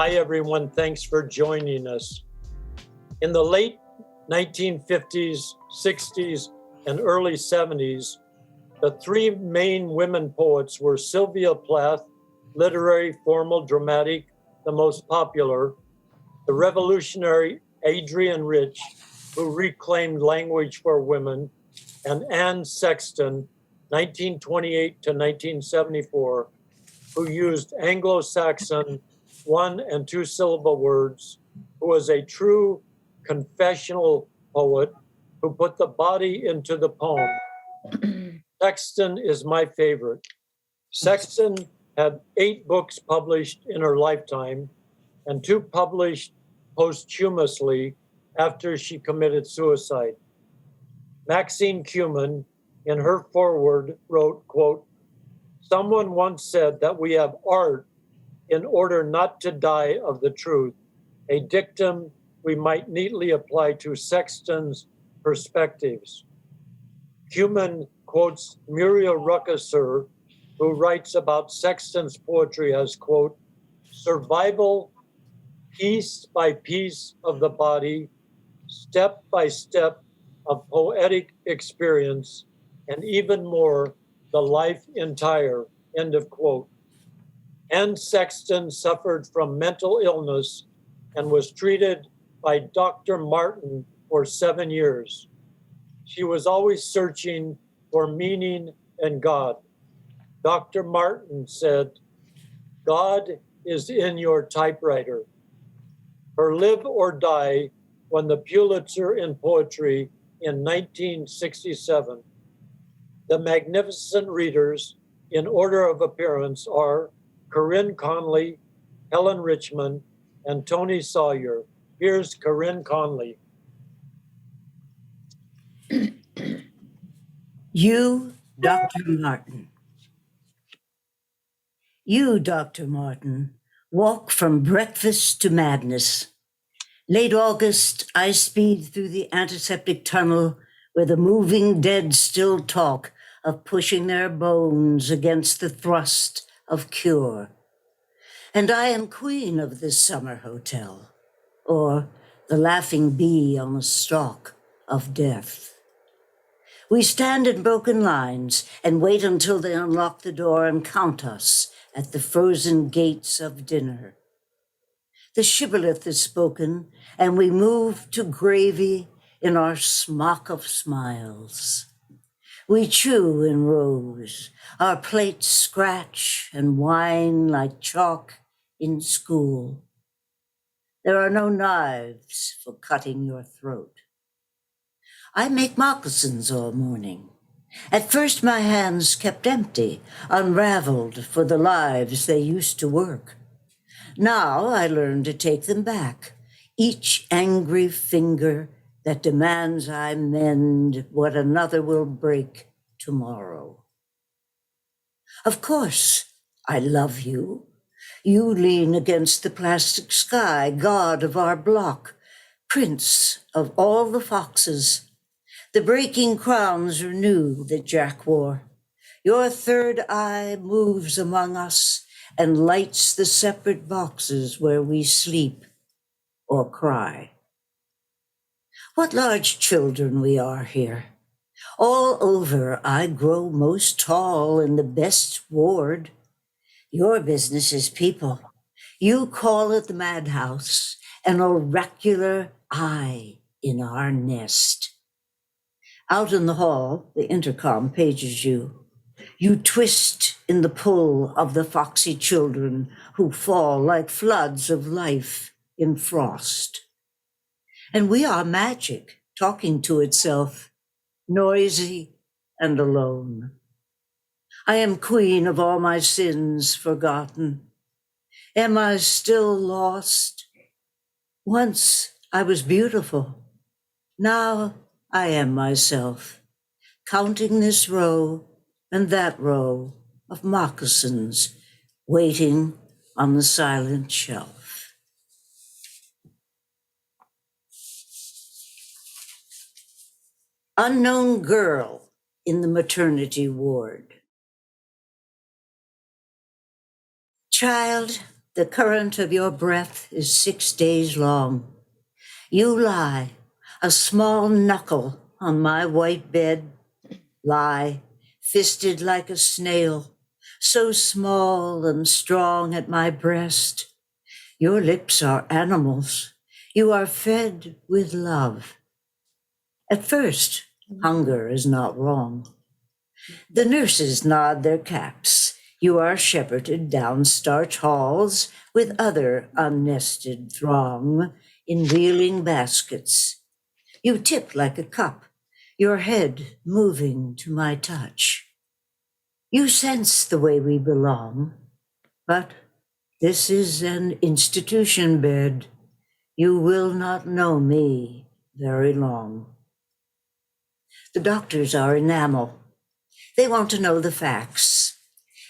Hi, everyone. Thanks for joining us. In the late 1950s, 60s, and early 70s, the three main women poets were Sylvia Plath, literary, formal, dramatic, the most popular, the revolutionary Adrienne Rich, who reclaimed language for women, and Anne Sexton, 1928 to 1974, who used Anglo-Saxon one and two syllable words, who was a true confessional poet who put the body into the poem. Sexton is my favorite. Sexton had 8 books published in her lifetime and 2 published posthumously after she committed suicide. Maxine Kumin, in her foreword, wrote, quote, "Someone once said that we have art in order not to die of the truth, a dictum we might neatly apply to Sexton's perspectives." Kumin quotes Muriel Rukeyser, who writes about Sexton's poetry as, quote, "survival, piece by piece of the body, step by step of poetic experience, and even more, the life entire," end of quote. Anne Sexton suffered from mental illness and was treated by Dr. Martin for 7 years. She was always searching for meaning and God. Dr. Martin said, "God is in your typewriter." Her Live or Die won the Pulitzer in Poetry in 1967. The magnificent readers, in order of appearance, are Corinne Conley, Helen Richman, and Toni Sawyer. Here's Corinne Conley. You, Dr. Martin. You, Dr. Martin, walk from breakfast to madness. Late August, I speed through the antiseptic tunnel where the moving dead still talk of pushing their bones against the thrust of cure. And I am queen of this summer hotel, or the laughing bee on the stalk of death. We stand in broken lines and wait until they unlock the door and count us at the frozen gates of dinner. The shibboleth is spoken, and we move to gravy in our smock of smiles. We chew in rows, our plates scratch and whine like chalk in school. There are no knives for cutting your throat. I make moccasins all morning. At first my hands kept empty, unraveled for the lives they used to work. Now I learn to take them back, each angry finger that demands I mend what another will break tomorrow. Of course, I love you. You lean against the plastic sky, god of our block, prince of all the foxes. The breaking crowns renew that Jack wore. Your third eye moves among us and lights the separate boxes where we sleep or cry. What large children we are here. All over, I grow most tall in the best ward. Your business is people. You call it the madhouse, an oracular eye in our nest. Out in the hall, the intercom pages you. You twist in the pull of the foxy children who fall like floods of life in frost. And we are magic, talking to itself, noisy and alone. I am queen of all my sins forgotten. Am I still lost? Once I was beautiful. Now I am myself, counting this row and that row of moccasins waiting on the silent shelf. Unknown girl in the maternity ward. Child, The current of your breath is 6 days long. You lie, a small knuckle on my white bed. Lie, fisted like a snail, so small and strong at my breast. Your lips are animals. You are fed with love. At first, hunger is not wrong. The nurses nod their caps. You are shepherded down starch halls with other unnested throng in wheeling baskets. You tip like a cup, your head moving to my touch. You sense the way we belong, but this is an institution bed. You will not know me very long. The doctors are enamel. They want to know the facts.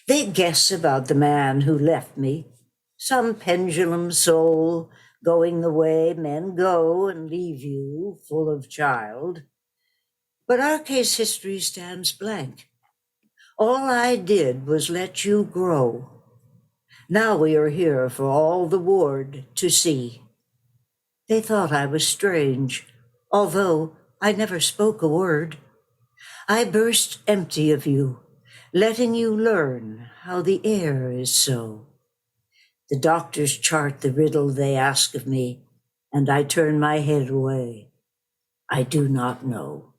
They guess about the man who left me, some pendulum soul going the way men go and leave you full of child. But our case history stands blank. All I did was let you grow. Now we are here for all the ward to see. They thought I was strange, although I never spoke a word. I burst empty of you, letting you learn how the air is so. The doctors chart the riddle they ask of me, and I turn my head away. I do not know.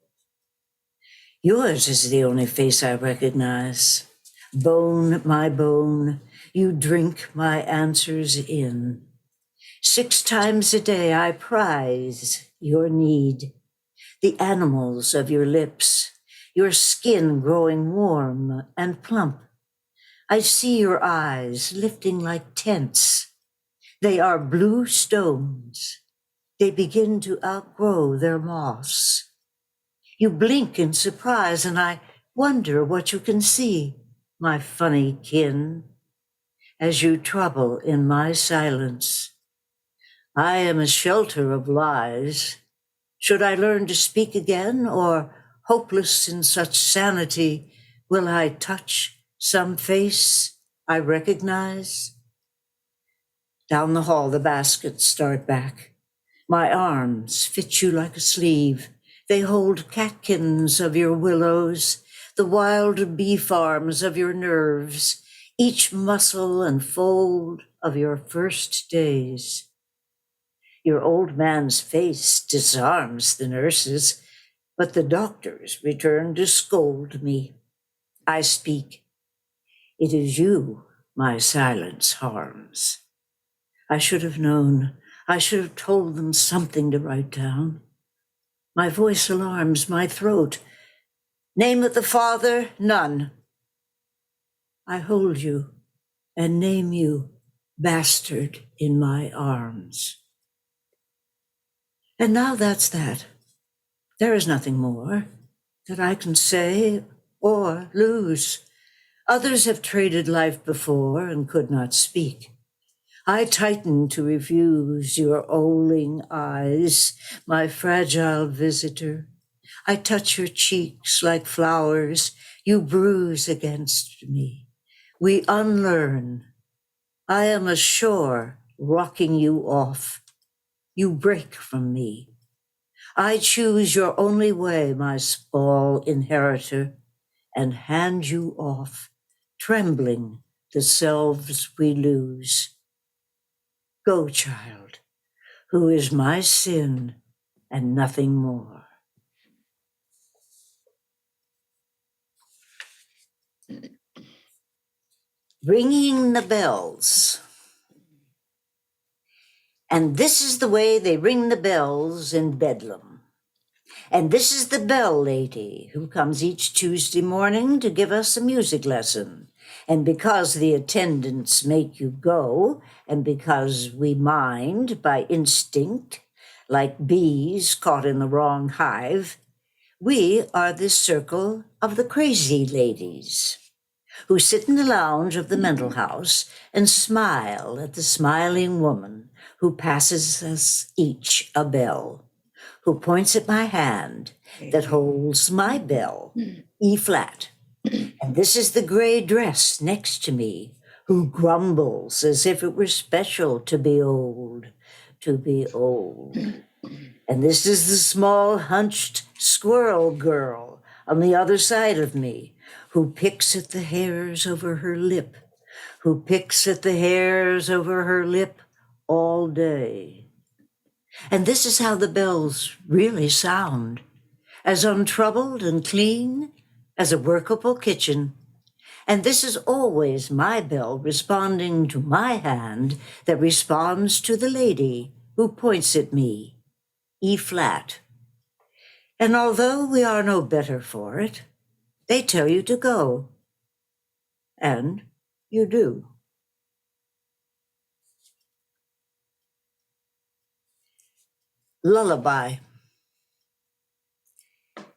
Yours is the only face I recognize. Bone, my bone, you drink my answers in. 6 times a day I prize your need, the animals of your lips, your skin growing warm and plump. I see your eyes lifting like tents. They are blue stones. They begin to outgrow their moss. You blink in surprise, and I wonder what you can see, my funny kin, as you trouble in my silence. I am a shelter of lies. Should I learn to speak again, or hopeless in such sanity, will I touch some face I recognize? Down the hall, the baskets start back. My arms fit you like a sleeve. They hold catkins of your willows, the wild bee farms of your nerves, each muscle and fold of your first days. Your old man's face disarms the nurses, but the doctors return to scold me. I speak. It is you my silence harms. I should have known. I should have told them something to write down. My voice alarms my throat. Name of the father, none. I hold you and name you bastard in my arms. And now that's that. There is nothing more that I can say or lose. Others have traded life before and could not speak. I tighten to refuse your oling eyes, my fragile visitor. I touch your cheeks like flowers. You bruise against me. We unlearn. I am ashore, rocking you off. You break from me. I choose your only way, my small inheritor, and hand you off, trembling the selves we lose. Go, child, who is my sin and nothing more. Ringing the bells. And this is the way they ring the bells in Bedlam. And this is the bell lady who comes each Tuesday morning to give us a music lesson. And because the attendants make you go, and because we mind by instinct, like bees caught in the wrong hive, we are the circle of the crazy ladies who sit in the lounge of the mental house and smile at the smiling woman who passes us each a bell, who points at my hand that holds my bell, E flat. And this is the gray dress next to me, who grumbles as if it were special to be old, to be old. And this is the small, hunched squirrel girl on the other side of me, who picks at the hairs over her lip, who picks at the hairs over her lip all day. And this is how the bells really sound, as untroubled and clean as a workable kitchen. And this is always my bell responding to my hand that responds to the lady who points at me, E flat. And although we are no better for it, they tell you to go. And you do. Lullaby.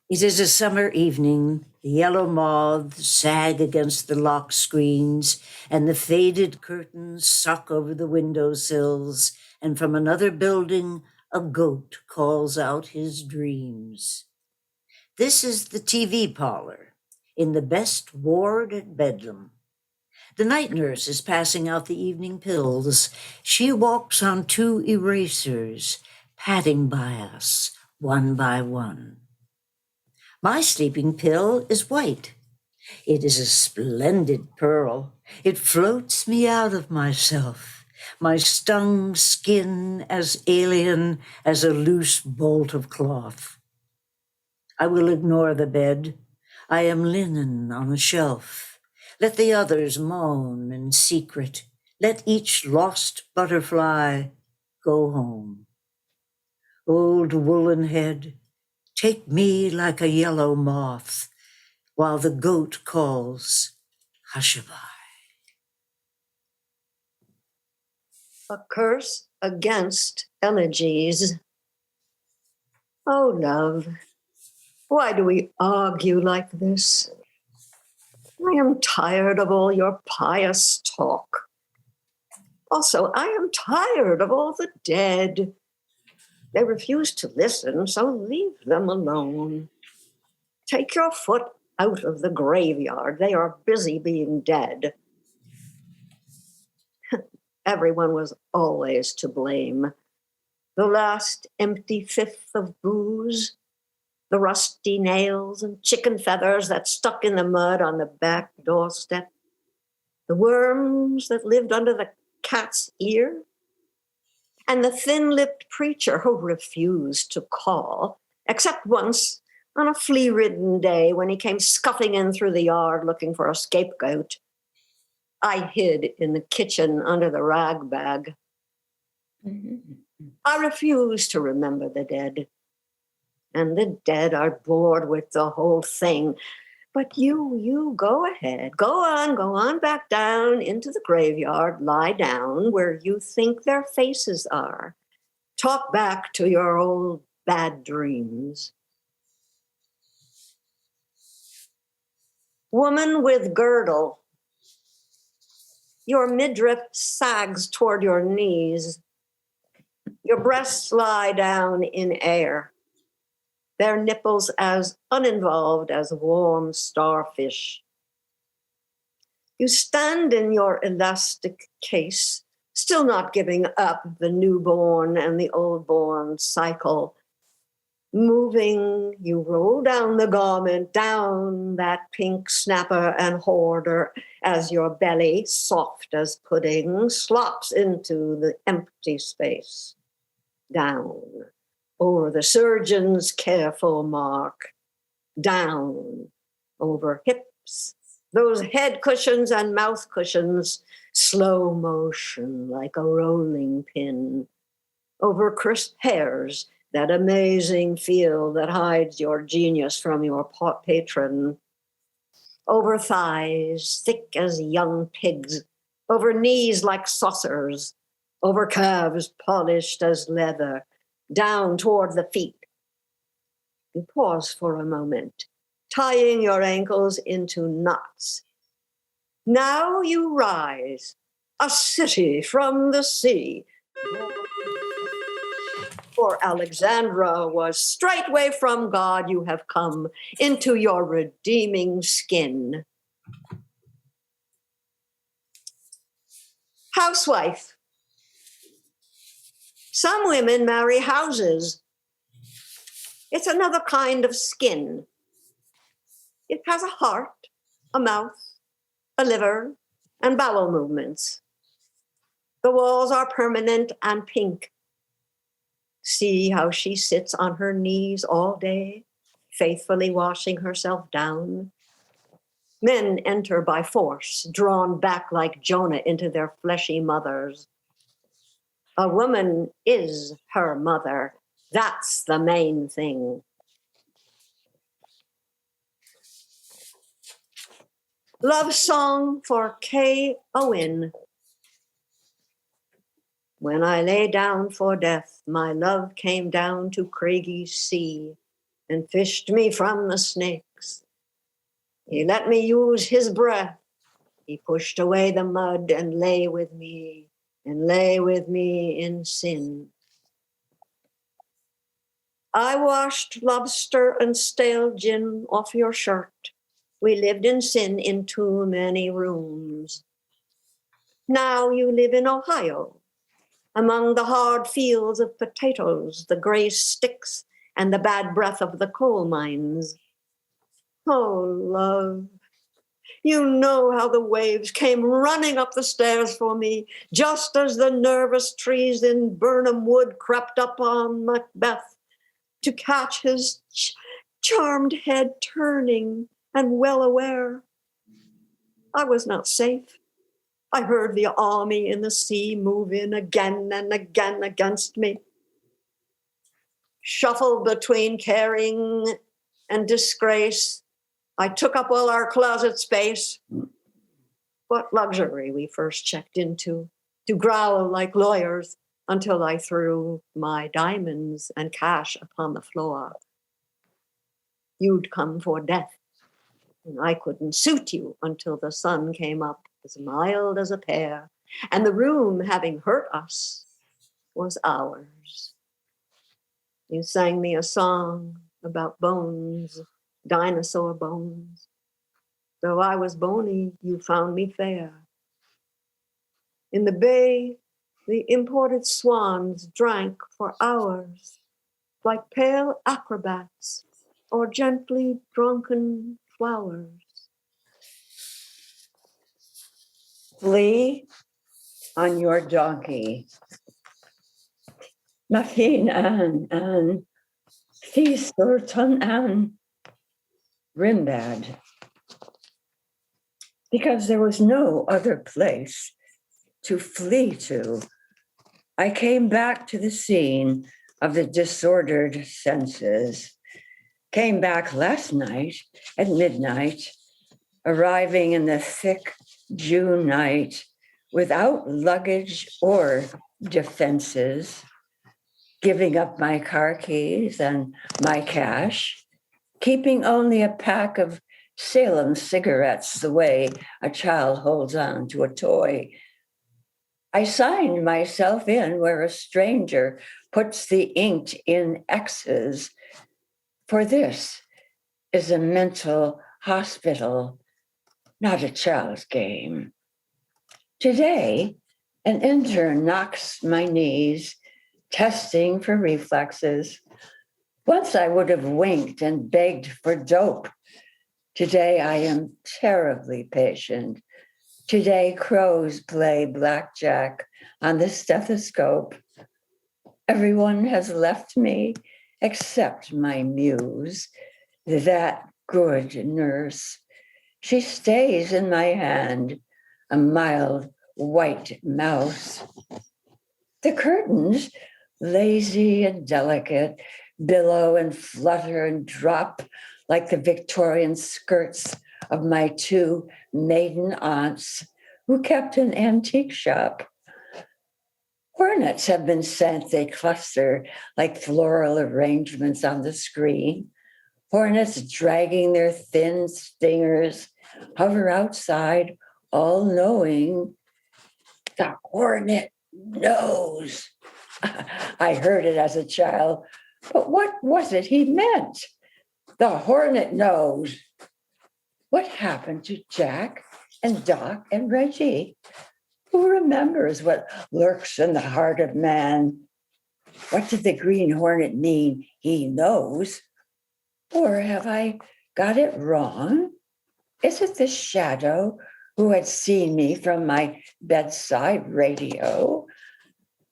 It is a summer evening. The yellow moths sag against the lock screens, and the faded curtains suck over the windowsills, and from another building, a goat calls out his dreams. This is the TV parlor in the best ward at Bedlam. The night nurse is passing out the evening pills. She walks on 2 erasers, patting by us one by one. My sleeping pill is white. It is a splendid pearl. It floats me out of myself, my stung skin as alien as a loose bolt of cloth. I will ignore the bed. I am linen on a shelf. Let the others moan in secret. Let each lost butterfly go home. Old woolen head, take me like a yellow moth, while the goat calls hushaby. A curse against elegies. Oh, love, why do we argue like this? I am tired of all your pious talk. Also, I am tired of all the dead. They refuse to listen, so leave them alone. Take your foot out of the graveyard. They are busy being dead. Everyone was always to blame. The last empty fifth of booze, the rusty nails and chicken feathers that stuck in the mud on the back doorstep, the worms that lived under the cat's ear, and the thin-lipped preacher who refused to call, except once on a flea-ridden day when he came scuffing in through the yard looking for a scapegoat. I hid in the kitchen under the rag bag. I refuse to remember the dead. And the dead are bored with the whole thing. But you go ahead. Go on back down into the graveyard. Lie down where you think their faces are. Talk back to your old bad dreams. Woman with girdle. Your midriff sags toward your knees. Your breasts lie down in air. Their nipples as uninvolved as warm starfish. You stand in your elastic case, still not giving up the newborn and the old-born cycle. Moving, you roll down the garment, down that pink snapper and hoarder, as your belly, soft as pudding, slops into the empty space. Down, over the surgeon's careful mark. Down, over hips, those head cushions and mouth cushions, slow motion like a rolling pin. Over crisp hairs, that amazing feel that hides your genius from your patron. Over thighs, thick as young pigs. Over knees like saucers. Over calves polished as leather. Down toward the feet. You pause for a moment, tying your ankles into knots. Now you rise, a city from the sea. For Alexandra was straightway from God you have come into your redeeming skin. Housewife. Some women marry houses. It's another kind of skin. It has a heart, a mouth, a liver, and bowel movements. The walls are permanent and pink. See how she sits on her knees all day, faithfully washing herself down. Men enter by force, drawn back like Jonah into their fleshy mothers. A woman is her mother. That's the main thing. Love song for K. Owen. When I lay down for death, my love came down to craggy sea and fished me from the snakes. He let me use his breath. He pushed away the mud and lay with me in sin. I washed lobster and stale gin off your shirt. We lived in sin in too many rooms. Now you live in Ohio, among the hard fields of potatoes, the gray sticks, and the bad breath of the coal mines. Oh, love, you know how the waves came running up the stairs for me, just as the nervous trees in Burnham Wood crept up on Macbeth to catch his charmed head turning and well aware. I was not safe. I heard the army in the sea move in again and again against me. Shuffled between caring and disgrace, I took up all our closet space. What luxury we first checked into, to growl like lawyers until I threw my diamonds and cash upon the floor. You'd come for death, and I couldn't suit you until the sun came up as mild as a pear, and the room, having hurt us, was ours. You sang me a song about bones, dinosaur bones. Though I was bony, you found me fair. In the bay, the imported swans drank for hours, like pale acrobats or gently drunken flowers. Flea on your donkey. Mafin an feast ton an Rimbad. Because there was no other place to flee to, I came back to the scene of the disordered senses. Came back last night at midnight, arriving in the thick June night without luggage or defenses, giving up my car keys and my cash, keeping only a pack of Salem cigarettes the way a child holds on to a toy. I signed myself in where a stranger puts the inked in X's, for this is a mental hospital, not a child's game. Today, an intern knocks my knees, testing for reflexes. Once I would have winked and begged for dope. Today, I am terribly patient. Today, crows play blackjack on the stethoscope. Everyone has left me except my muse, that good nurse. She stays in my hand, a mild white mouse. The curtains, lazy and delicate, billow and flutter and drop like the Victorian skirts of my two maiden aunts who kept an antique shop. Hornets have been sent, they cluster like floral arrangements on the screen. Hornets dragging their thin stingers hover outside, all knowing the hornet knows. I heard it as a child, but what was it he meant? The hornet knows. What happened to Jack and Doc and Reggie? Who remembers what lurks in the heart of man? What did the green hornet mean? He knows. Or have I got it wrong? Is it the shadow who had seen me from my bedside radio?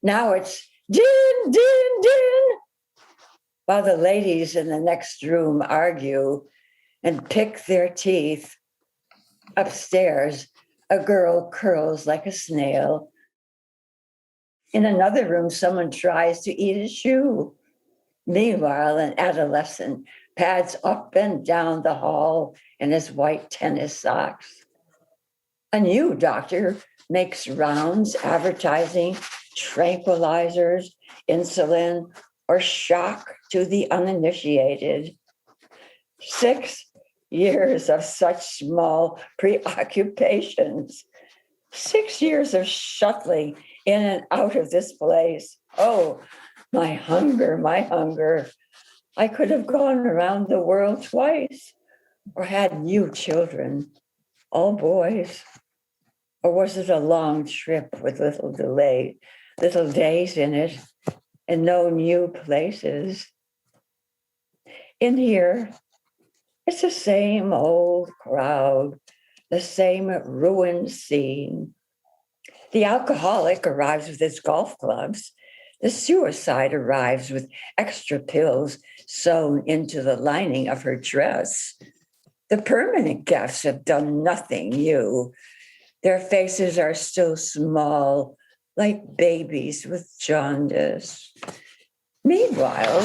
Now it's din, din, din, while the ladies in the next room argue and pick their teeth. Upstairs, a girl curls like a snail. In another room, someone tries to eat a shoe. Meanwhile, an adolescent pads up and down the hall in his white tennis socks. A new doctor makes rounds advertising tranquilizers, insulin, or shock to the uninitiated. 6 years of such small preoccupations. 6 years of shuttling in and out of this place. Oh, my hunger, my hunger. I could have gone around the world twice or had new children, all boys. Or was it a long trip with little days in it and no new places? In here, it's the same old crowd, the same ruined scene. The alcoholic arrives with his golf clubs. The suicide arrives with extra pills sewn into the lining of her dress. The permanent guests have done nothing new. Their faces are still small, like babies with jaundice. Meanwhile,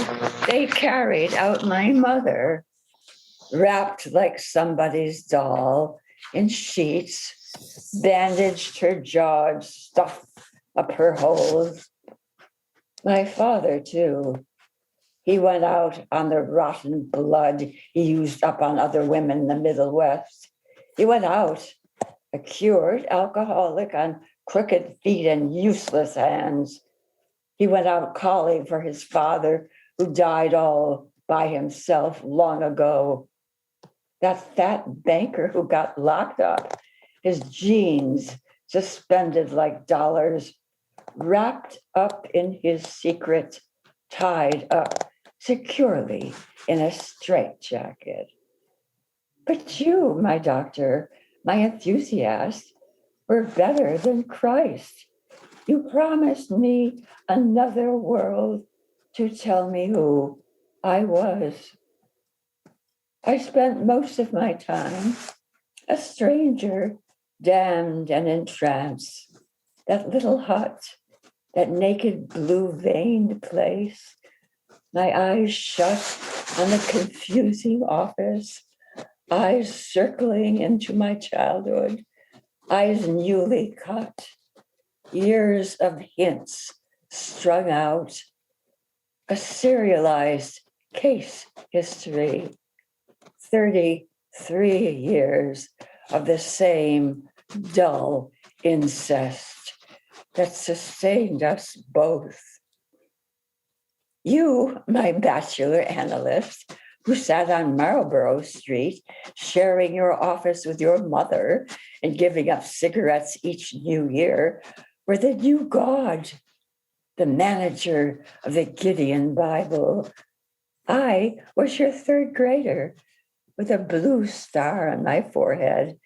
they carried out my mother, wrapped like somebody's doll in sheets, bandaged her jaws, stuffed up her holes. My father, too. He went out on the rotten blood he used up on other women in the Middle West. He went out, a cured alcoholic on crooked feet and useless hands. He went out calling for his father, who died all by himself long ago. That fat banker who got locked up, his jeans suspended like dollars, wrapped up in his secret, tied up securely in a straitjacket. But you, my doctor, my enthusiast, were better than Christ. You promised me another world to tell me who I was. I spent most of my time a stranger, damned and entranced. That little hut, that naked blue-veined place, my eyes shut on the confusing office, eyes circling into my childhood, eyes newly cut, years of hints strung out, a serialized case history, 33 years of the same dull incest that sustained us both. You, my bachelor analyst, who sat on Marlborough Street, sharing your office with your mother and giving up cigarettes each new year, were the new God, the manager of the Gideon Bible. I was your third grader with a blue star on my forehead.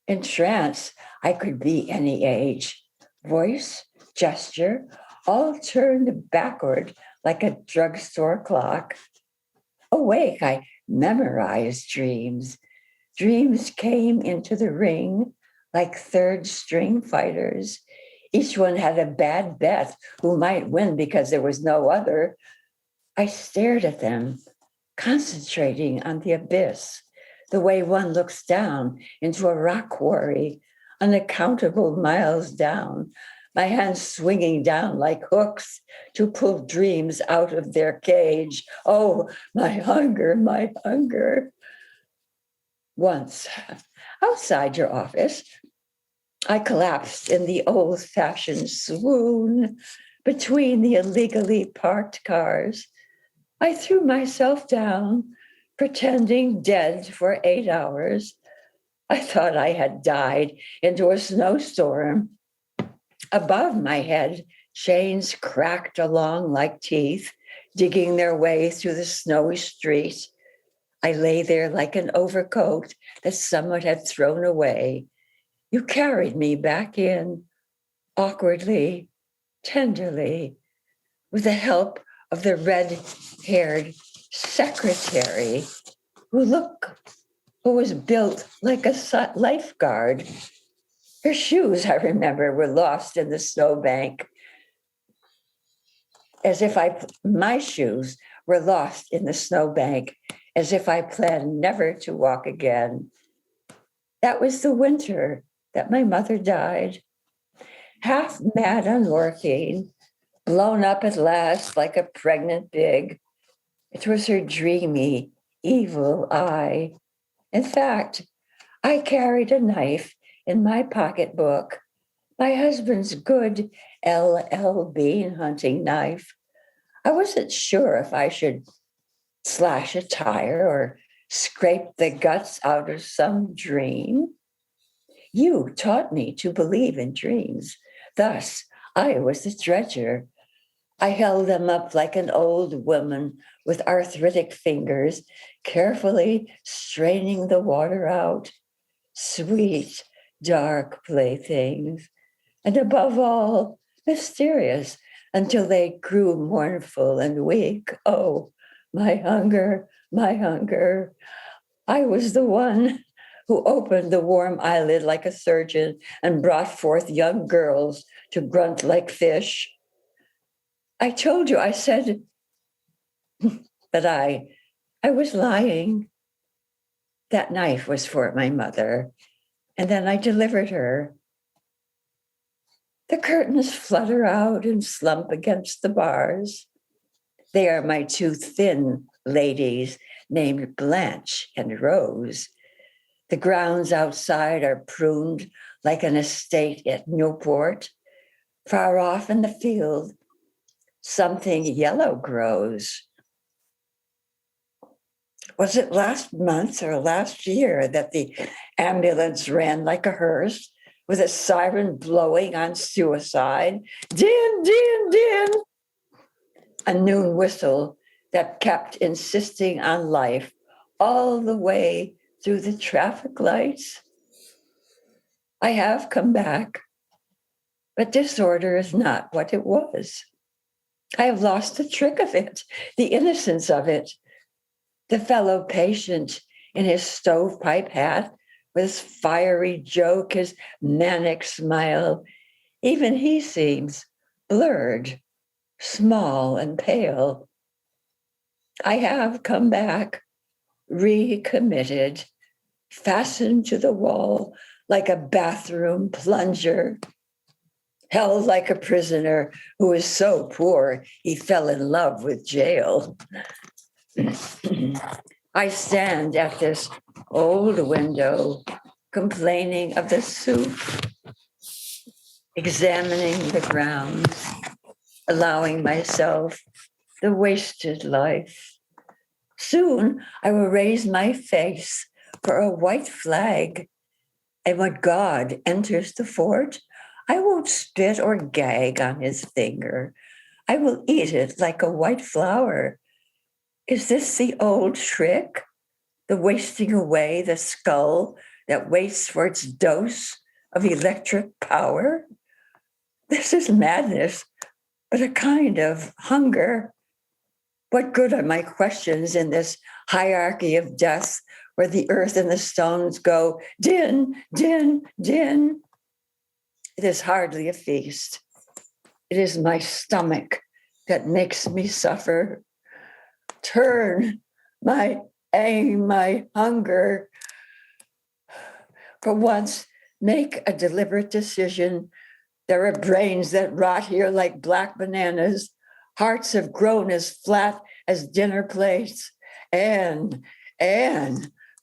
In trance, I could be any age, voice, gesture, all turned backward like a drugstore clock. Awake, I memorized dreams. Dreams came into the ring like third string fighters. Each one had a bad bet who might win because there was no other. I stared at them, concentrating on the abyss, the way one looks down into a rock quarry, unaccountable miles down, my hands swinging down like hooks to pull dreams out of their cage. Oh, my hunger, my hunger. Once, outside your office, I collapsed in the old-fashioned swoon between the illegally parked cars. I threw myself down, pretending dead for 8 hours. I thought I had died into a snowstorm. Above my head, chains cracked along like teeth, digging their way through the snowy street. I lay there like an overcoat that someone had thrown away. You carried me back in, awkwardly, tenderly, with the help of the red-haired secretary who was built like a lifeguard. Her shoes, I remember, were lost in the snowbank, my shoes were lost in the snowbank, as if I planned never to walk again. That was the winter that my mother died, half mad on morphine, blown up at last like a pregnant pig. It was her dreamy, evil eye. In fact, I carried a knife in my pocketbook, my husband's good LL Bean hunting knife. I wasn't sure if I should slash a tire or scrape the guts out of some dream. You taught me to believe in dreams. Thus, I was the dredger. I held them up like an old woman with arthritic fingers, carefully straining the water out. Sweet, dark playthings, and above all, mysterious until they grew mournful and weak. Oh, my hunger, my hunger. I was the one who opened the warm eyelid like a surgeon and brought forth young girls to grunt like fish. I told you, I said, but I was lying. That knife was for my mother, and then I delivered her. The curtains flutter out and slump against the bars. They are my two thin ladies named Blanche and Rose. The grounds outside are pruned like an estate at Newport. Far off in the field, something yellow grows. Was it last month or last year that the ambulance ran like a hearse with a siren blowing on suicide? Din, din, din. A noon whistle that kept insisting on life all the way through the traffic lights. I have come back, but disorder is not what it was. I have lost the trick of it, the innocence of it. The fellow patient in his stovepipe hat, with his fiery joke, his manic smile, even he seems blurred, small and pale. I have come back, recommitted, fastened to the wall like a bathroom plunger, held like a prisoner who is so poor he fell in love with jail. I stand at this old window, complaining of the soup, examining the ground, allowing myself the wasted life. Soon I will raise my face for a white flag, and when God enters the fort, I won't spit or gag on his finger. I will eat it like a white flower. Is this the old trick? The wasting away the skull that waits for its dose of electric power? This is madness, but a kind of hunger. What good are my questions in this hierarchy of death where the earth and the stones go din, din, din? It is hardly a feast. It is my stomach that makes me suffer. Turn my aim, my hunger. For once, make a deliberate decision. There are brains that rot here like black bananas. Hearts have grown as flat as dinner plates. Anne,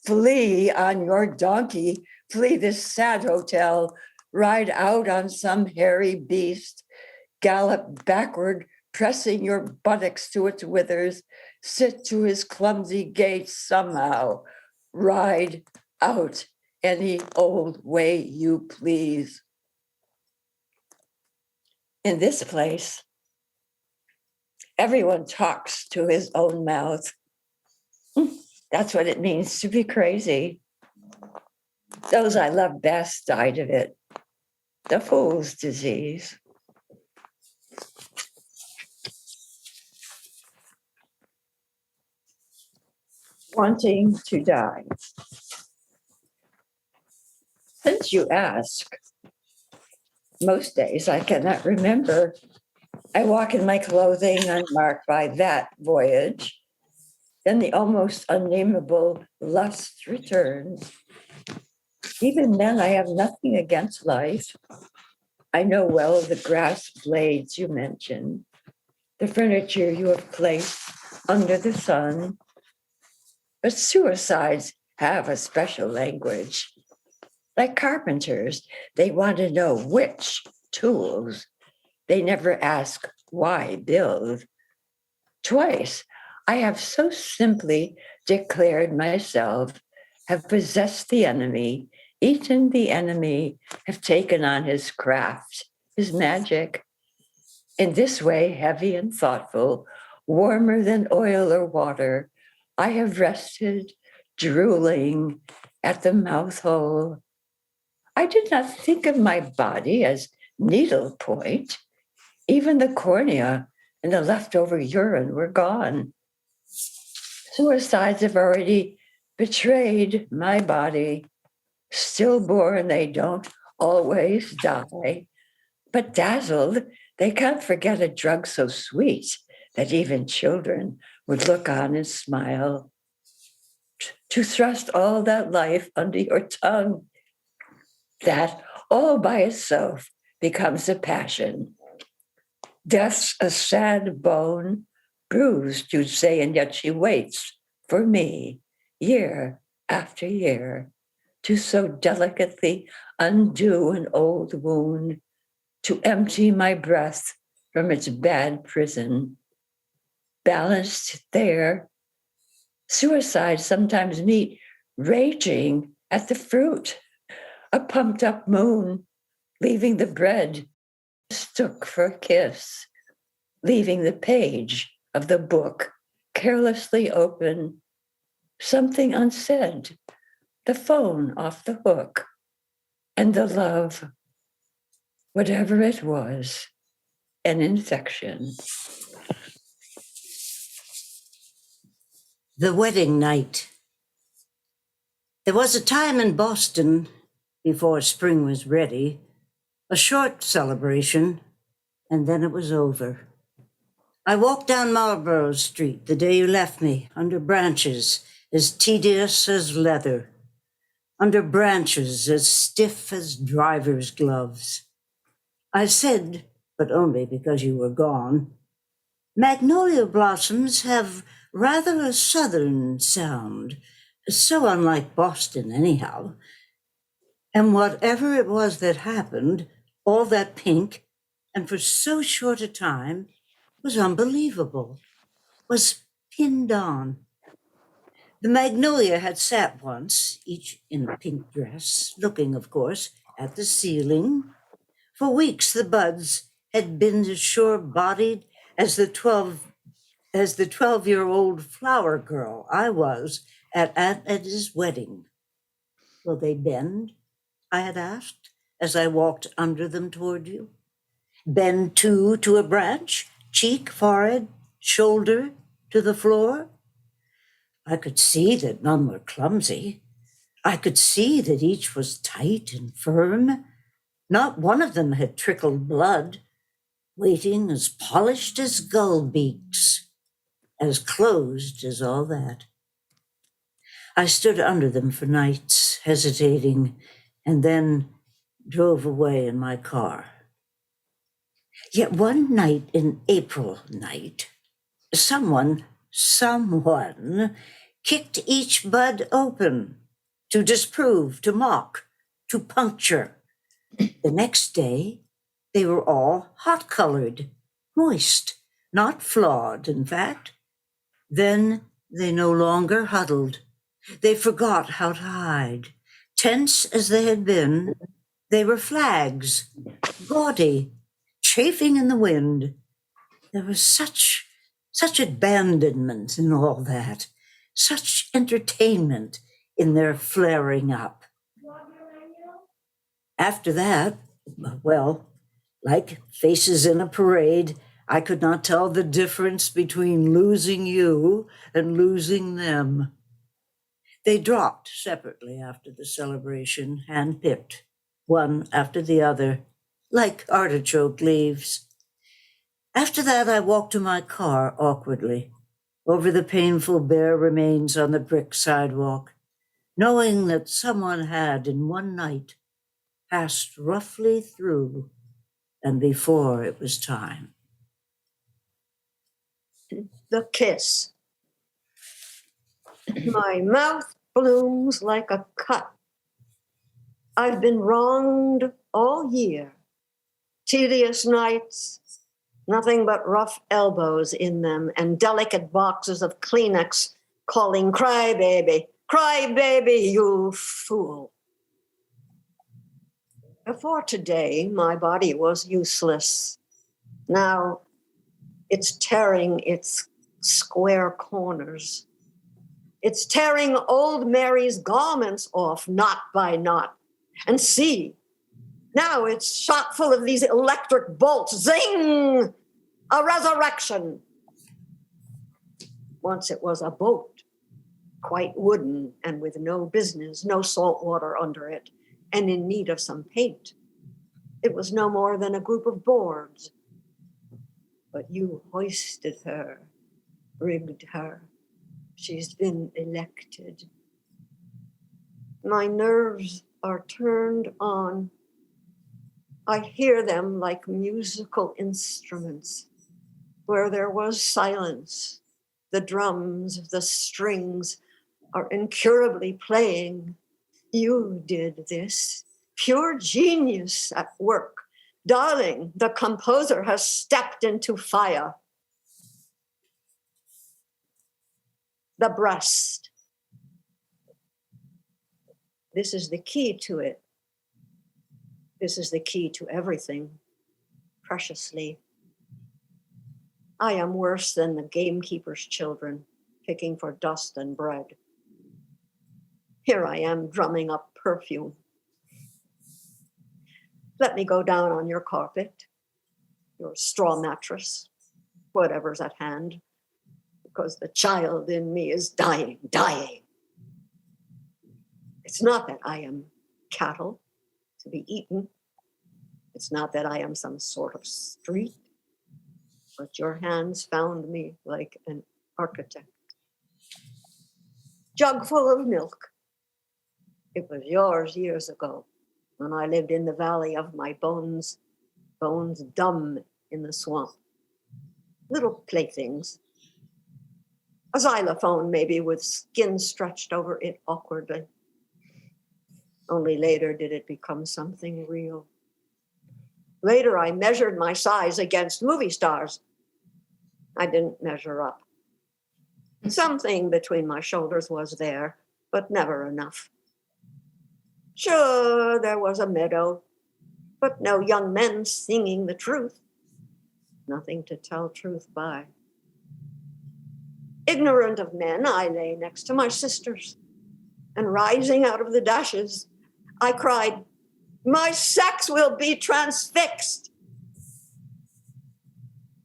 flee on your donkey. Flee this sad hotel. Ride out on some hairy beast. Gallop backward, pressing your buttocks to its withers. Sit to his clumsy gait somehow. Ride out any old way you please. In this place, everyone talks to his own mouth. That's what it means to be crazy. Those I love best died of it. The fool's disease. Wanting to die. Since you ask, most days I cannot remember. I walk in my clothing unmarked by that voyage. Then the almost unnameable lust returns. Even then, I have nothing against life. I know well the grass blades you mentioned, the furniture you have placed under the sun. But suicides have a special language. Like carpenters, they want to know which tools. They never ask why build. Twice, I have so simply declared myself, have possessed the enemy, eaten the enemy, have taken on his craft, his magic. In this way, heavy and thoughtful, warmer than oil or water, I have rested, drooling at the mouth hole. I did not think of my body as needle point. Even the cornea and the leftover urine were gone. Suicides have already betrayed my body. Stillborn, they don't always die, but dazzled, they can't forget a drug so sweet that even children would look on and smile. To thrust all that life under your tongue, that all by itself becomes a passion. Death's a sad bone, bruised, you'd say, and yet she waits for me, year after year, to so delicately undo an old wound, to empty my breath from its bad prison. Balanced there, suicides sometimes meet raging at the fruit, a pumped up moon, leaving the bread mistook for a kiss, leaving the page of the book carelessly open, something unsaid, the phone off the hook, and the love, whatever it was, an infection. The wedding night. There was a time in Boston, before spring was ready, a short celebration, and then it was over. I walked down Marlborough Street the day you left me, under branches as tedious as leather, under branches as stiff as driver's gloves. I said, but only because you were gone, magnolia blossoms have rather a southern sound, so unlike Boston anyhow. And whatever it was that happened, all that pink, and for so short a time, was unbelievable, was pinned on. The magnolia had sat once, each in a pink dress, looking, of course, at the ceiling. For weeks the buds had been as sure-bodied as the 12-year-old flower girl I was at Aunt Edda's wedding. Will they bend? I had asked as I walked under them toward you. Bend too to a branch, cheek, forehead, shoulder to the floor? I could see that none were clumsy. I could see that each was tight and firm. Not one of them had trickled blood, waiting as polished as gull beaks, as closed as all that. I stood under them for nights, hesitating, and then drove away in my car. Yet one night in April night, someone kicked each bud open to disprove, to mock, to puncture. The next day, they were all hot-colored, moist, not flawed, in fact. Then they no longer huddled. They forgot how to hide. Tense as they had been, they were flags, gaudy, chafing in the wind. There was such abandonment in all that, such entertainment in their flaring up. After that, well, like faces in a parade, I could not tell the difference between losing you and losing them. They dropped separately after the celebration, hand-picked, one after the other, like artichoke leaves. After that, I walked to my car awkwardly, over the painful bare remains on the brick sidewalk, knowing that someone had, in one night, passed roughly through and before it was time. The kiss. My mouth blooms like a cut. I've been wronged all year. Tedious nights, nothing but rough elbows in them and delicate boxes of Kleenex calling, cry, baby, you fool. Before today, my body was useless. Now it's tearing its square corners. It's tearing old Mary's garments off knot by knot. And see, now it's shot full of these electric bolts. Zing! A resurrection. Once it was a boat, quite wooden and with no business, no salt water under it, and in need of some paint. It was no more than a group of boards. But you hoisted her, rigged her. She's been elected. My nerves are turned on. I hear them like musical instruments. Where there was silence, the drums, the strings are incurably playing. You did this. Pure genius at work. Darling, the composer has stepped into fire. The breast. This is the key to it. This is the key to everything, preciously. I am worse than the gamekeeper's children, picking for dust and bread. Here I am drumming up perfume. Let me go down on your carpet, your straw mattress, whatever's at hand, because the child in me is dying. It's not that I am cattle to be eaten. It's not that I am some sort of street, but your hands found me like an architect. Jug full of milk. It was yours years ago when I lived in the valley of my bones dumb in the swamp. Little playthings. A xylophone maybe with skin stretched over it awkwardly. Only later did it become something real. Later, I measured my size against movie stars. I didn't measure up. Something between my shoulders was there, but never enough. Sure, there was a meadow, but no young men singing the truth. Nothing to tell truth by. Ignorant of men, I lay next to my sisters, and rising out of the dashes, I cried, my sex will be transfixed.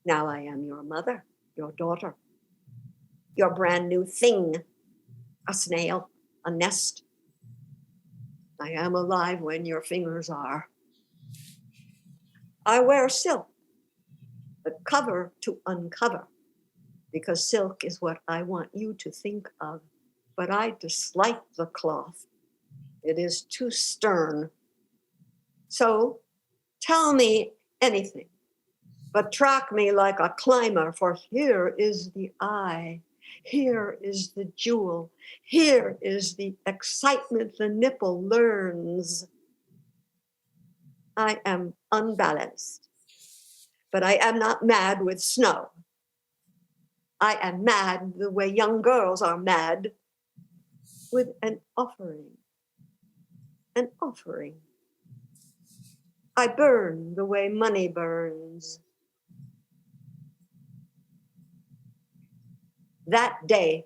Now I am your mother, your daughter, your brand new thing, a snail, a nest. I am alive when your fingers are. I wear silk, but cover to uncover, because silk is what I want you to think of, but I dislike the cloth. It is too stern. So tell me anything, but track me like a climber, for here is the eye, here is the jewel, here is the excitement the nipple learns. I am unbalanced, but I am not mad with snow. I am mad the way young girls are mad, with an offering. An offering. I burn the way money burns. That day,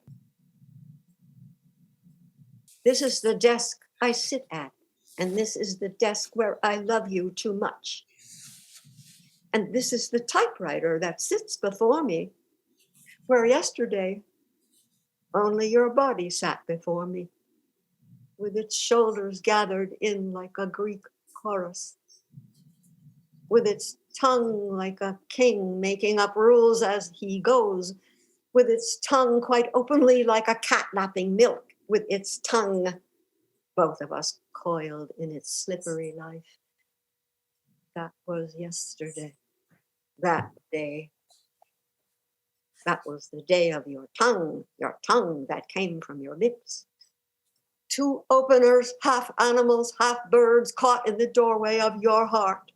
this is the desk I sit at, and this is the desk where I love you too much. And this is the typewriter that sits before me, where yesterday only your body sat before me, with its shoulders gathered in like a Greek chorus, with its tongue like a king making up rules as he goes, with its tongue quite openly like a cat lapping milk, with its tongue, both of us coiled in its slippery life. That was yesterday, that day. That was the day of your tongue that came from your lips. Two openers, half animals, half birds, caught in the doorway of your heart.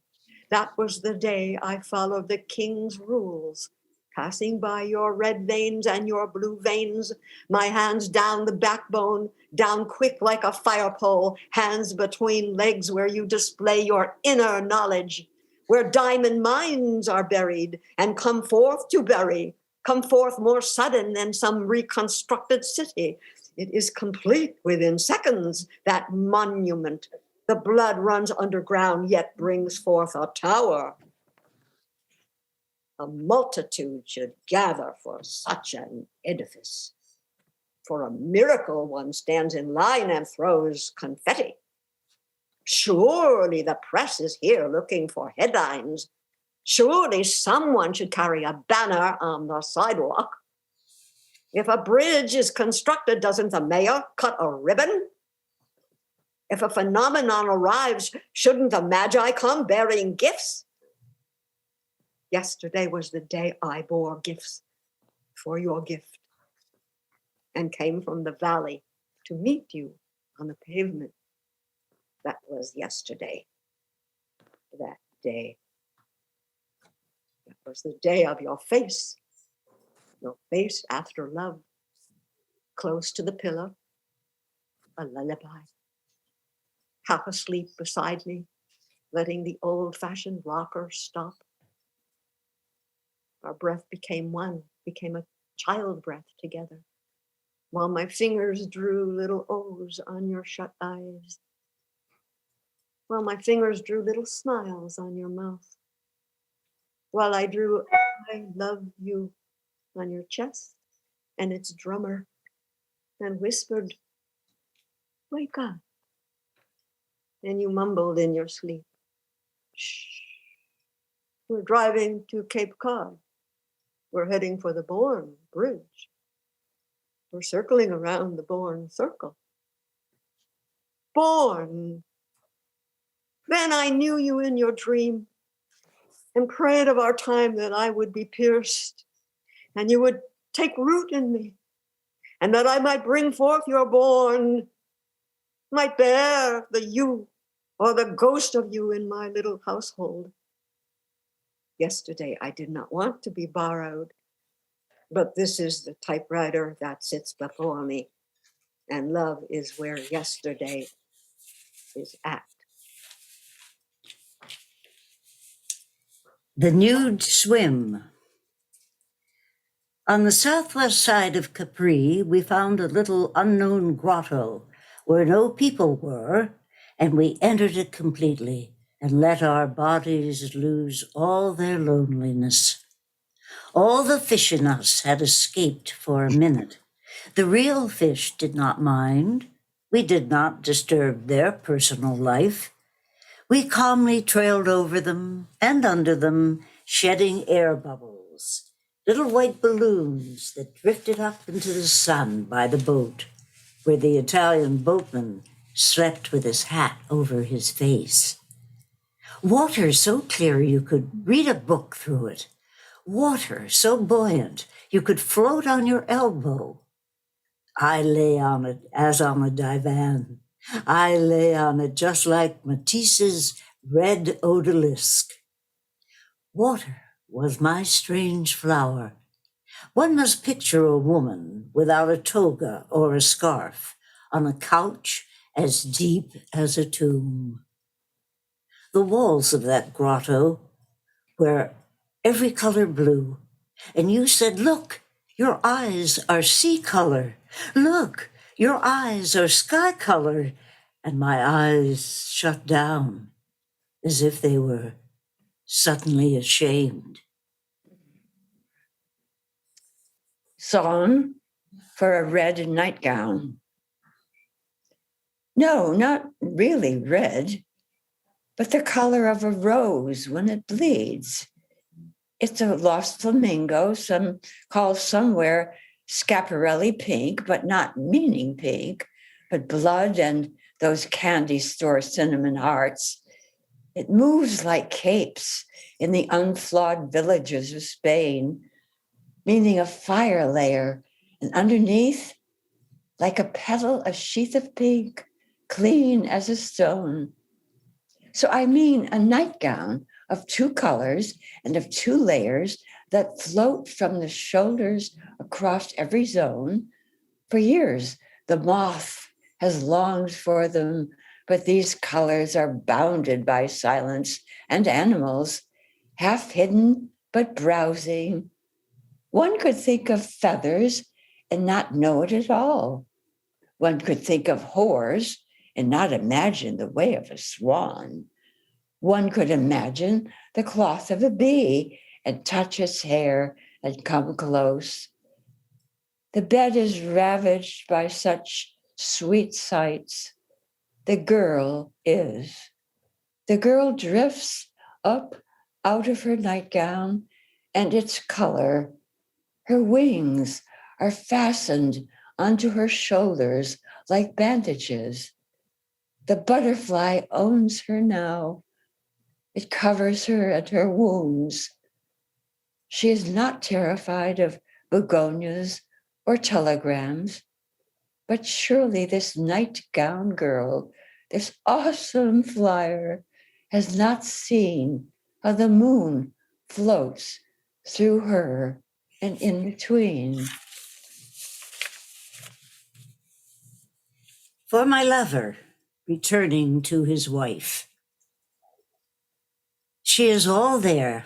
That was the day I followed the king's rules, passing by your red veins and your blue veins, my hands down the backbone, down quick like a fire pole, hands between legs where you display your inner knowledge, where diamond mines are buried and come forth to bury, come forth more sudden than some reconstructed city. It is complete within seconds, that monument. The blood runs underground, yet brings forth a tower. A multitude should gather for such an edifice. For a miracle, one stands in line and throws confetti. Surely the press is here looking for headlines. Surely someone should carry a banner on the sidewalk. If a bridge is constructed, doesn't the mayor cut a ribbon? If a phenomenon arrives, shouldn't the magi come bearing gifts? Yesterday was the day I bore gifts for your gift and came from the valley to meet you on the pavement. That was yesterday, that day. That was the day of your face after love, close to the pillow, a lullaby. Half asleep beside me, letting the old-fashioned rocker stop. Our breath became one, became a child breath together, while my fingers drew little O's on your shut eyes, while my fingers drew little smiles on your mouth, while I drew I love you on your chest and its drummer, and whispered, wake up. And you mumbled in your sleep, shh. We're driving to Cape Cod. We're heading for the Bourne Bridge. We're circling around the Bourne Circle. Bourne. Then I knew you in your dream and prayed of our time that I would be pierced and you would take root in me and that I might bring forth your Bourne, might bear the you or the ghost of you in my little household. Yesterday, I did not want to be borrowed, but this is the typewriter that sits before me, and love is where yesterday is at. The Nude Swim. On the southwest side of Capri, we found a little unknown grotto where no people were, and we entered it completely and let our bodies lose all their loneliness. All the fish in us had escaped for a minute. The real fish did not mind. We did not disturb their personal life. We calmly trailed over them and under them, shedding air bubbles, little white balloons that drifted up into the sun by the boat, where the Italian boatman slept with his hat over his face. Water so clear you could read a book through it. Water so buoyant you could float on your elbow. I lay on it as on a divan. I lay on it just like Matisse's red odalisque. Water was my strange flower. One must picture a woman without a toga or a scarf on a couch as deep as a tomb. the walls of that grotto were every color blue. And you said, look, your eyes are sea color. Look, your eyes are sky color. And my eyes shut down as if they were suddenly ashamed. Song for a red nightgown. No, not really red, but the color of a rose when it bleeds. It's a lost flamingo, some call somewhere Schiaparelli pink, but not meaning pink, but blood and those candy store cinnamon hearts. It moves like capes in the unflawed villages of Spain, meaning a fire layer, and underneath, like a petal, a sheath of pink, clean as a stone. So I mean a nightgown of two colors and of two layers that float from the shoulders across every zone. For years, the moth has longed for them, but these colors are bounded by silence and animals, half hidden but browsing. One could think of feathers and not know it at all. One could think of whores and not imagine the way of a swan. One could imagine the cloth of a bee and touch its hair and come close. The bed is ravaged by such sweet sights. The girl is. The girl drifts up out of her nightgown and its color. Her wings are fastened onto her shoulders like bandages. The butterfly owns her now. It covers her and her wounds. She is not terrified of begonias or telegrams, but surely this nightgown girl, this awesome flyer, has not seen how the moon floats through her and in between. For my lover, returning to his wife. She is all there.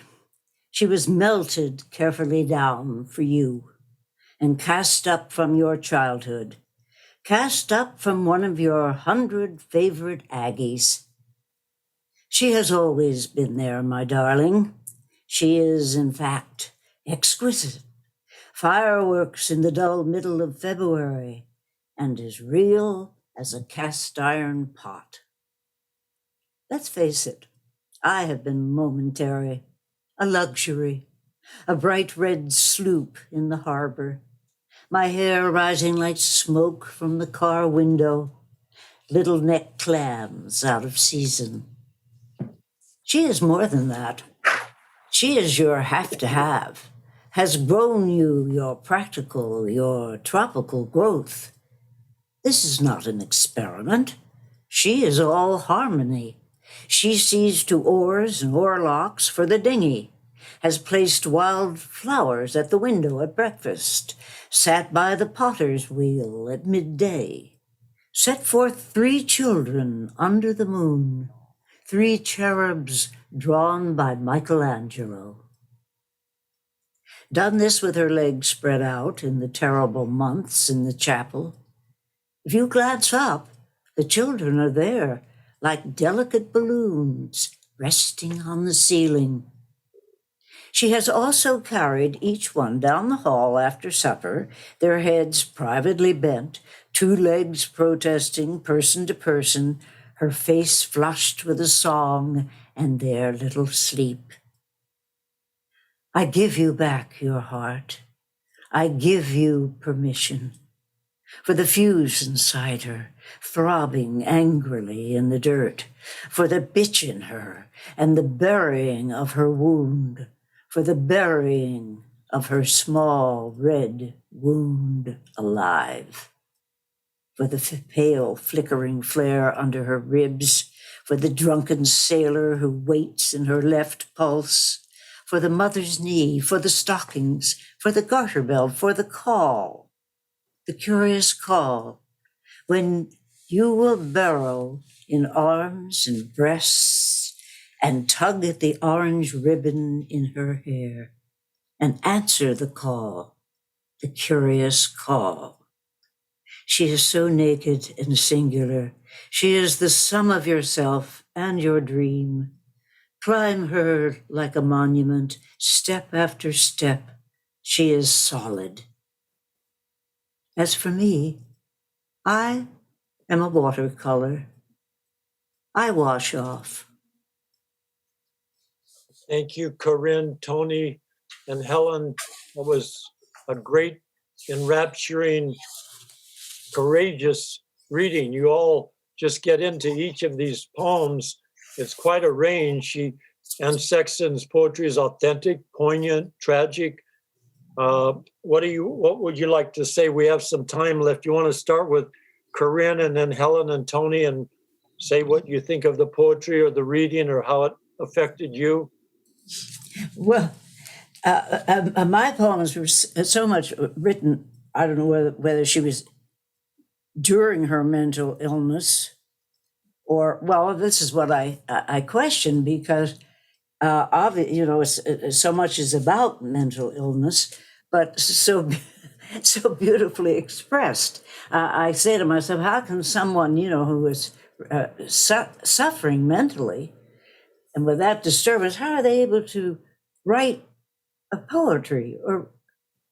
She was melted carefully down for you and cast up from your childhood, cast up from one of your 100 favorite Aggies. She has always been there, my darling. She is, in fact, exquisite. Fireworks in the dull middle of February, and as real as a cast iron pot. Let's face it, I have been momentary, a luxury, a bright red sloop in the harbor, my hair rising like smoke from the car window, little neck clams out of season. She is more than that. She is your have, has grown you your practical, your tropical growth. This is not an experiment. She is all harmony. She sees to oars and oarlocks for the dinghy, has placed wild flowers at the window at breakfast, sat by the potter's wheel at midday, set forth 3 children under the moon, 3 cherubs drawn by Michelangelo. Done this with her legs spread out in the terrible months in the chapel. If you glance up, the children are there, like delicate balloons resting on the ceiling. She has also carried each one down the hall after supper, their heads privately bent, 2 legs protesting person to person, her face flushed with a song and their little sleep. I give you back your heart. I give you permission. For the fuse inside her, throbbing angrily in the dirt, for the bitch in her and the burying of her wound, for the burying of her small red wound alive, for the pale flickering flare under her ribs, for the drunken sailor who waits in her left pulse, for the mother's knee, for the stockings, for the garter belt, for the call, the curious call, when you will burrow in arms and breasts and tug at the orange ribbon in her hair and answer the call, the curious call. She is so naked and singular. She is the sum of yourself and your dream. Climb her like a monument, step after step. She is solid. As for me, I am a watercolor. I wash off. Thank you, Corinne, Toni, and Helen. It was a great, enrapturing, courageous reading. You all just get into each of these poems. It's quite a range. Anne Sexton's poetry is authentic, poignant, tragic. What would you like to say? We have some time left. You want to start with Corinne and then Helen and Toni and say what you think of the poetry or the reading or how it affected you? Well, my poems were so much written, I don't know whether she was during her mental illness or, well, this is what I question because, so much is about mental illness, but so beautifully expressed. I say to myself, how can someone, who is suffering mentally and with that disturbance, how are they able to write a poetry or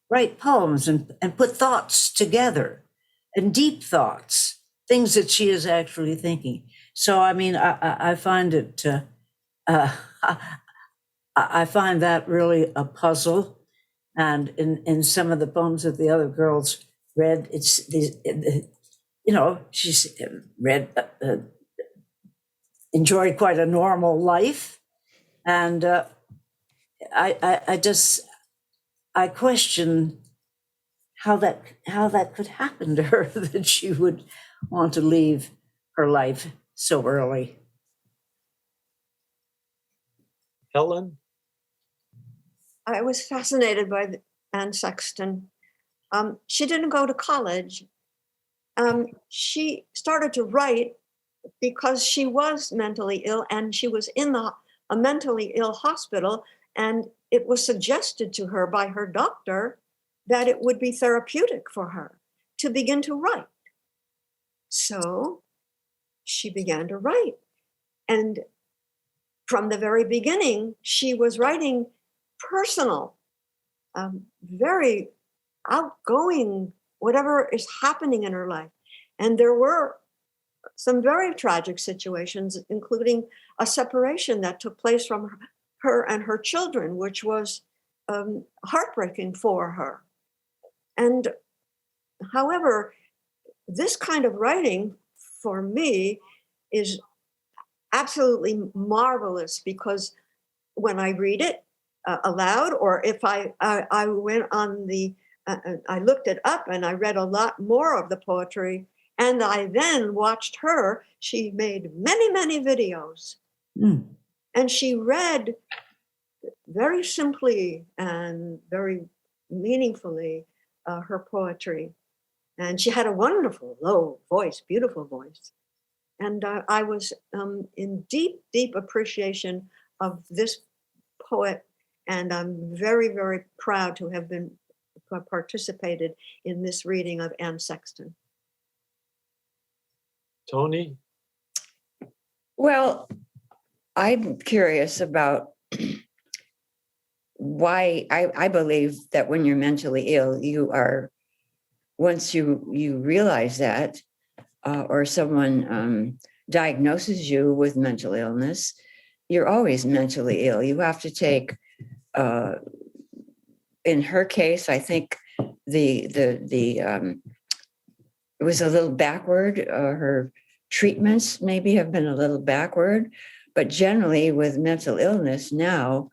write poems and put thoughts together and deep thoughts, things that she is actually thinking? So, I mean, I find it, I find that really a puzzle. And in some of the poems that the other girls read, it's these, she's read, enjoyed quite a normal life. And I question how that could happen to her, that she would want to leave her life so early. Helen? I was fascinated by Anne Sexton. She didn't go to college. She started to write because she was mentally ill and she was in a mentally ill hospital, and it was suggested to her by her doctor that it would be therapeutic for her to begin to write. So she began to write. And from the very beginning, she was writing personal, very outgoing, whatever is happening in her life. And there were some very tragic situations, including a separation that took place from her and her children, which was heartbreaking for her. And however, this kind of writing for me is absolutely marvelous, because when I read it aloud, or if I went on I looked it up and I read a lot more of the poetry, and I then watched her. She made many, many videos. And she read very simply and very meaningfully her poetry. And she had a wonderful, low voice, beautiful voice. And I was in deep, deep appreciation of this poet. And I'm very, very proud to have been participated in this reading of Anne Sexton. Toni? Well, I'm curious about why I believe that when you're mentally ill, you are, once you realize that, or someone diagnoses you with mental illness, you're always mentally ill. You have to take, in her case, I think it was a little backward. Her treatments maybe have been a little backward, but generally with mental illness now,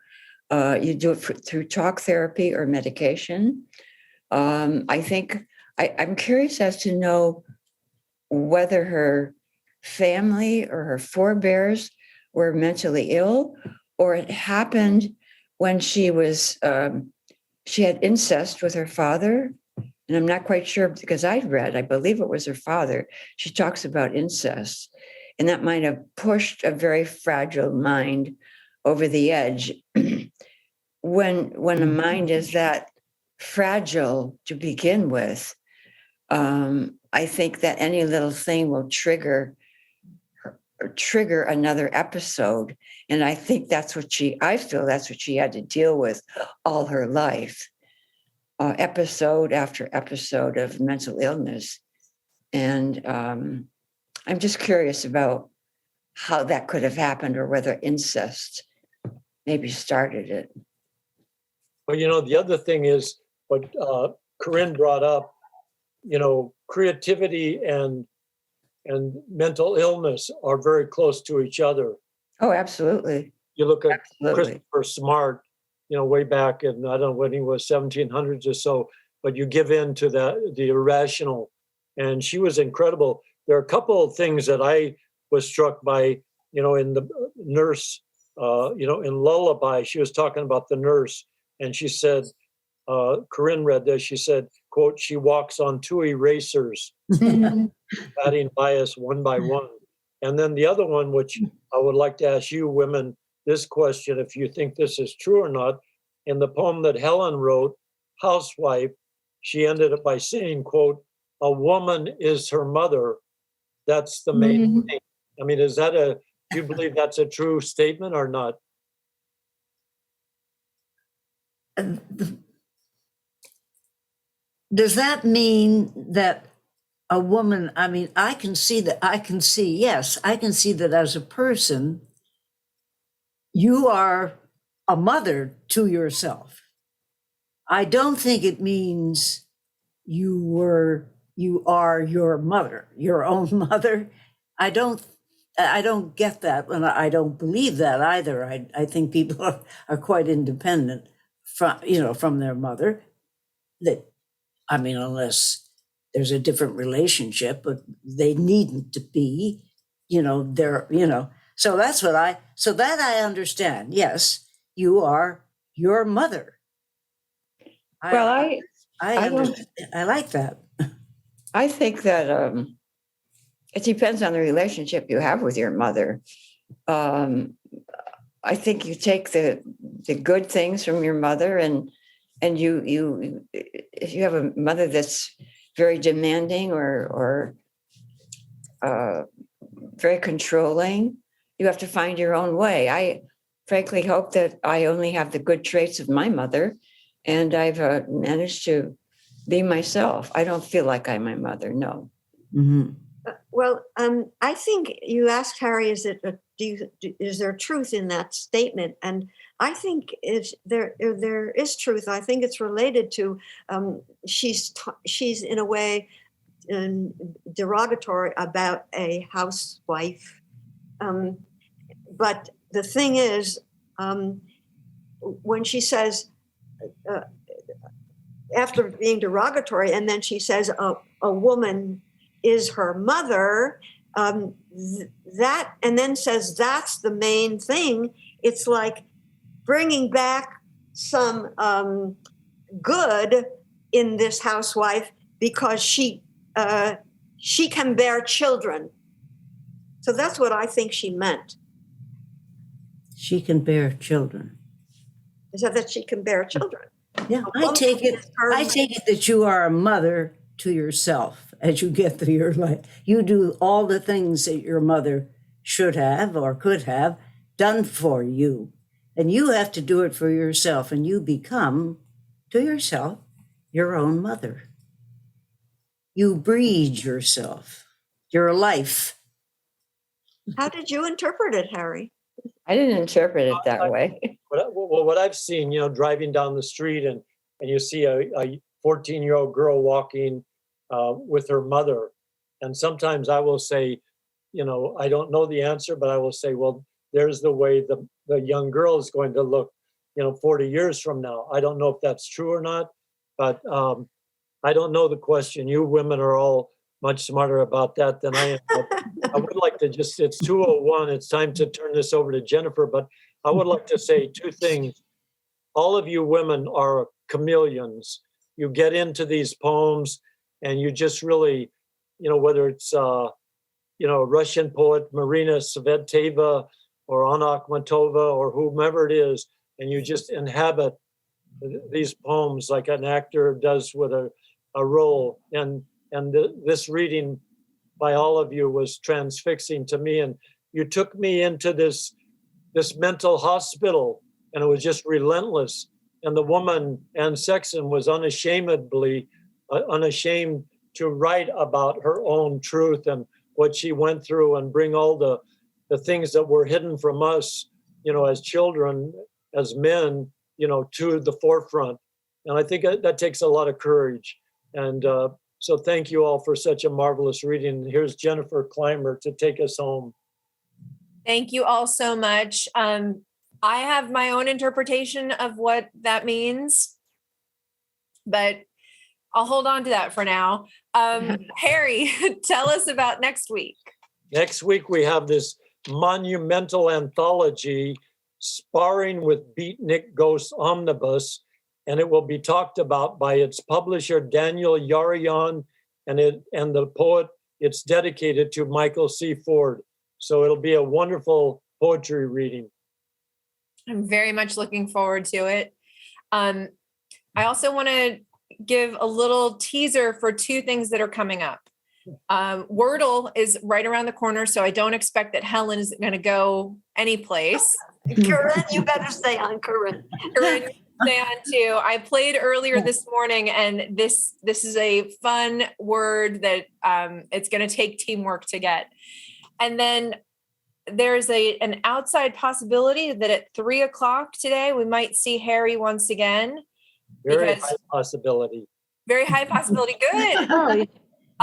you do it through talk therapy or medication. I think I'm curious as to know whether her family or her forebears were mentally ill, or it happened when she had incest with her father. And I'm not quite sure, because I believe it was her father. She talks about incest, and that might have pushed a very fragile mind over the edge. When a mind is that fragile to begin with, I think that any little thing will trigger another episode. And I think I feel that's what she had to deal with all her life, episode after episode of mental illness. And I'm just curious about how that could have happened, or whether incest maybe started it. Well, the other thing is what Corinne brought up, creativity and mental illness are very close to each other. Oh, absolutely. You look at Absolutely. Christopher Smart, way back in, I don't know when he was, 1700s or so, but you give in to the irrational. And she was incredible. There are a couple of things that I was struck by, in the nurse, in Lullaby, she was talking about the nurse. And she said, Corinne read this, she said, quote, she walks on 2 erasers, batting bias one by one. And then the other one, which I would like to ask you women this question, if you think this is true or not. In the poem that Helen wrote, Housewife, she ended it by saying, quote, a woman is her mother. That's the main thing. I mean, do you believe that's a true statement or not? Does that mean that a woman, I can see that as a person, you are a mother to yourself. I don't think it means you are your mother, your own mother. I don't get that, and I don't believe that either. I think people are quite independent from their mother. Unless there's a different relationship, but they needn't to be, so that's that I understand. Yes, you are your mother. Well, I like that. I think that it depends on the relationship you have with your mother. I think you take the good things from your mother, and you if you have a mother that's very demanding or very controlling, you have to find your own way. I frankly hope that I only have the good traits of my mother, and I've managed to be myself. I don't feel like I'm my mother, no. Mm-hmm. Well, I think you asked Harry, is there truth in that statement? And I think there is truth. I think it's related to she's in a way derogatory about a housewife. But the thing is, when she says, after being derogatory, and then she says a woman is her mother, that, and then says that's the main thing. It's like bringing back some good in this housewife, because she can bear children. So that's what I think she meant. She can bear children. Is that she can bear children? Yeah, I take it that you are a mother to yourself as you get through your life. You do all the things that your mother should have or could have done for you. And you have to do it for yourself, and you become, to yourself, your own mother. You breed yourself, your life. How did you interpret it, Harry? I didn't interpret it that way. What I've seen, driving down the street and you see a 14-year-old girl walking with her mother. And sometimes I will say, I don't know the answer, but I will say, well, there's the way the young girl is going to look, 40 years from now. I don't know if that's true or not, but I don't know the question. You women are all much smarter about that than I am. I would like to it's 2:01. It's time to turn this over to Jennifer, but I would like to say 2 things. All of you women are chameleons. You get into these poems and you just really, whether it's, Russian poet Marina Tsveteva, or Anna Akhmatova or whomever it is, and you just inhabit these poems like an actor does with a role. And this reading by all of you was transfixing to me. And you took me into this mental hospital, and it was just relentless. And the woman, Anne Sexton, was unashamedly unashamed to write about her own truth and what she went through, and bring all the things that were hidden from us, as children, as men, to the forefront. And I think that takes a lot of courage. And so thank you all for such a marvelous reading. Here's Jennifer Clymer to take us home. Thank you all so much. I have my own interpretation of what that means, but I'll hold on to that for now. Harry, tell us about next week. Next week, we have this monumental anthology, Sparring with Beatnik Ghosts Omnibus, and it will be talked about by its publisher, Daniel Yarian, and the poet. It's dedicated to Michael C. Ford. So it'll be a wonderful poetry reading. I'm very much looking forward to it. I also want to give a little teaser for two things that are coming up. Wordle is right around the corner, so I don't expect that Helen is going to go anyplace. Corinne, you better stay on, Corinne. Corinne, stay on too. I played earlier this morning, and this is a fun word that it's going to take teamwork to get. And then there's an outside possibility that at 3:00 today, we might see Harry once again. Very high possibility. Very high possibility. Good. Oh,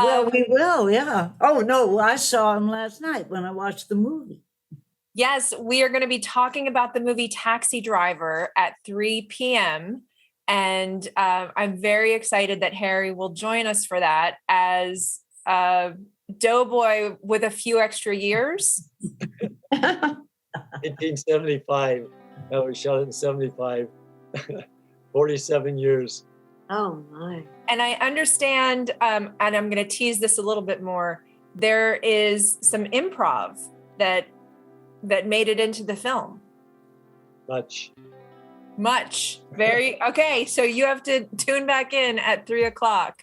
well, we will, yeah. Oh, no, I saw him last night when I watched the movie. Yes, we are going to be talking about the movie Taxi Driver at 3 p.m. And I'm very excited that Harry will join us for that as a doughboy with a few extra years. 1875. That was shot in 75. 47 years. Oh my. And I understand, and I'm going to tease this a little bit more, there is some improv that made it into the film. Much. Very, okay, so you have to tune back in at 3:00.